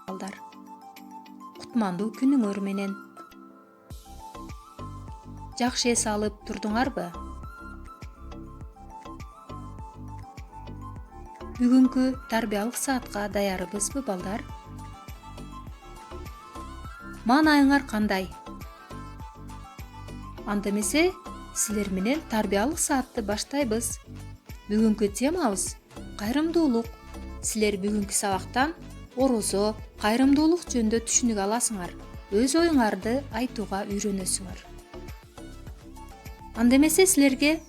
балдар. Кутмандуу күнүңөр менен. Жакшы эс алып турдуңарбы? Бүгүнкү тарбиялык саатка даярбызбы балдар? Маанайыңар кандай? Анда эмесе силер менен тарбиялык саатты баштайбыз. Бүгүнкү темабыз кайрымдуулук. Силер бүгүнкү сабактан орозо, кайрымдуулук жөнүндө түшүнүк аласыңар. Өз оюңарды айтууга үйрөнөсүңөр. Анда эмесе силерге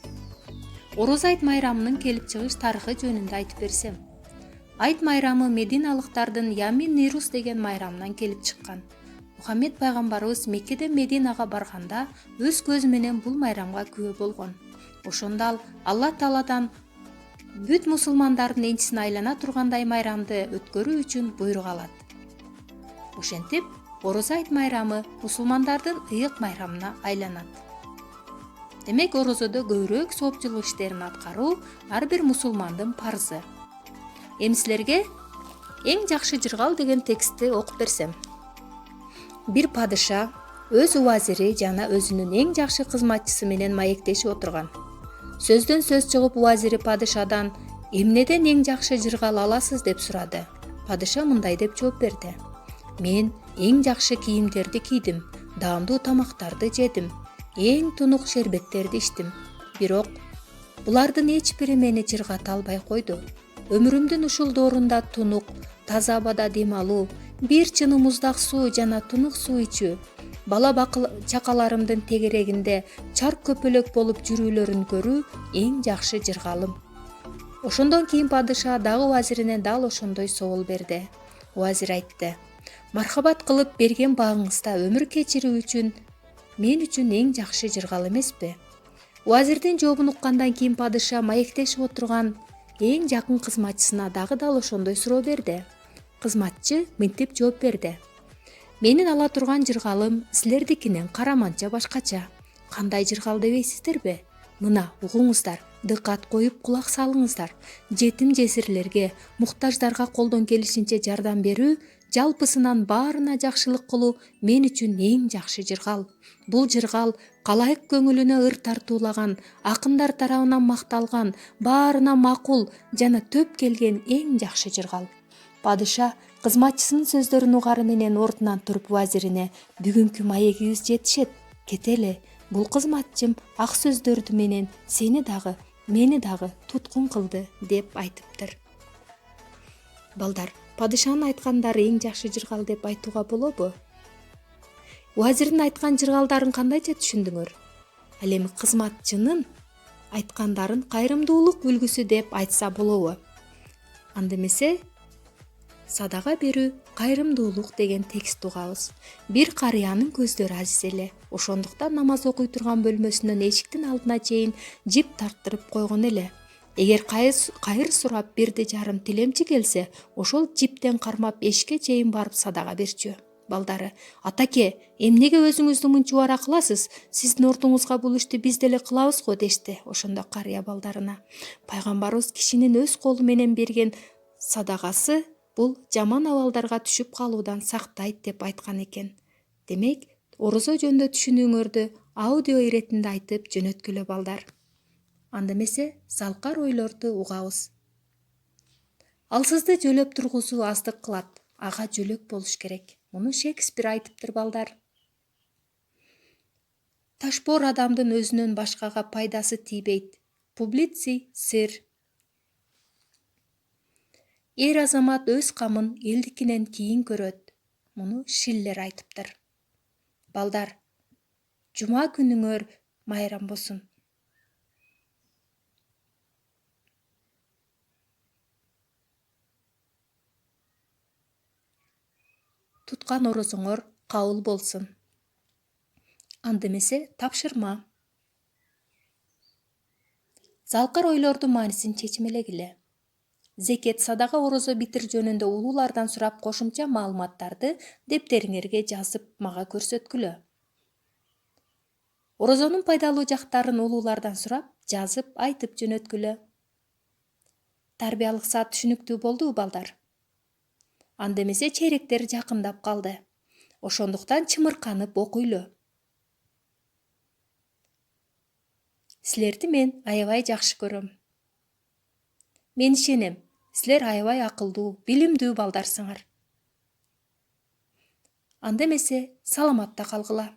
Ороз айт майрамынын келип чыгыш тарыхы жөнүндө айтып берсем. Айт майрамы Мединалыктардын Ямин Нирус деген майрамынан келип чыккан. Мухаммед пайгамбарыбыз Меккеден Мединага барганда өз көзү менен бул майрамга күбө болгон. Ошондо ал Алла Тааладан бүт мусулмандардын энчисин айлана тургандай майрамды өткөрүү үчүн буйрук алат. Ошентип, Ороз айт майрамы мусулмандардын ыйык майрамына айланат. Демек, орозодо көбүрөөк соопчулук иштерин аткаруу ар бир мусулмандын парзы. Эми силерге эң жакшы жыргал деген текстти окуп берсем. Бир падыша өз убазири жана өзүнүн эң жакшы кызматчысы менен маектешип отурган. Сөздөн сөз чыгып, убазири падышадан эмнеден эң жакшы жыргал аласыз деп сурады. Падыша мындай деп жооп берди: мен эң жакшы кийимдерди кийдим, даамдуу тамактарды жедим, эң тунук шербеттерди ичтим. Бирок булардын эч бири мени жыргата албай койду. Өмүрүмдүн ушул доорунда тунук, таза абада дем алуу, бир чыны муздак суу жана тунук суу ичүү, бала чакаларымдын тегерегинде чарк көпөлөк болуп жүрүүлөрүн көрүү эң жакшы жыргалым. Ошондон кийин падыша дагы убазирине дал ошондой соол берди. Убазир айтты: мархабат кылып берген багыңызда өмүр кечирүү үчүн мен үчүн эң жакшы жыргал эмеспи? Убазирдин жообун уккандан кийин падыша маектешип отурган эң жакын кызматчысына дагы дал ошондой суроо берди. Кызматчы мынтип жооп берди: менин ала турган жыргалым силердикинен караманча башкача. Кандай жыргал дебейсиздерби? Мына угуңуздар, дыккат коюп кулак салыңыздар. Жетим жесирлерге, муктаждарга колдон келишинче жардам берүү, жалпысынан баарына жакшылык кылуу мен үчүн эң жакшы жыргал. Бул жыргал калайык көңүлүнө ыр тартуулаган, акындар тарабынан макталган, баарына макул жана төп келген эң жакшы жыргал. Падыша кызматчысынын сөздөрүн угары менен ордунан туруп убазирине: бүгүнкү маегибиз жетишет, кетели. Бул кызматчым ак сөздөрдү менен сени дагы, мени дагы туткун кылды деп айтыптыр. Балдар, падышанын айткандары эң жакшы жыргал деп айтууга болобу? Убазирдин айткан жыргалдарын кандайча түшүндүңөр? Ал эми кызматчынын айткандарын кайрымдуулук үлгүсү деп айтса болобу? Анда эмесе садага берүү кайрымдуулук деген текстти угабыз. Бир карыянын көздөрү азиз эле. Ошондуктан намаз окуй турган бөлмөсүнөн эшиктин алдына чейин жип тарттырып койгон эле. Эгер кайыр сурап 1,5 тилемчи келсе, ошол жиптен кармап эшикке чейин барып садага берчү. Балдары: атаке, эмнеге өзүңүздү мынчубара кыласыз? Сиздин ордуңузга бул ишти биз деле кылабыз го дешти. Ошондо карыя балдарына: пайгамбарыбыз кишинин өз колу менен берген садагасы бул жаман абалдарга түшүп калуудан сактайт деп айткан экен. Демек, орозо жөнүндө түшүнүүңөрдү аудио иретинде айтып жөнөткүлө балдар. Анда эмесе залкар ойлорду угабыз. Алсызды жөлөп тургузуу аздык кылат, ага жөлөк болуш керек. Муну Шекспир айтыптыр балдар. Ташбор адамдын өзүнөн башкага пайдасы тийбейт. Публиций сыр. Эр азамат өз камын элдикинен кийин көрөт. Муну Шиллер айтыптыр. Балдар, жума күнүңөр майрам болсун. Туткан орозоңор кабыл болсун. Анда эмесе тапшырма. Залкар ойлордун маанисин чечмелегиле. Зекет, садага, орозо битир жөнүндө улуулардан сурап кошумча маалыматтарды дептериңерге жазып мага көрсөткүлө. Орозонун пайдалуу жактарын улуулардан сурап, жазып, айтып жөнөткүлө. Тарбиялык саат түшүнүктүү болдубу балдар? Анда эмесе чейректер жакындап калды. Ошондуктан чымырканып окуйлу. Силерди мен аябай жакшы көрөм. Мен ишенем, силер аябай акылдуу, билимдүү балдарсыңар. Анда эмесе саламатта калгыла.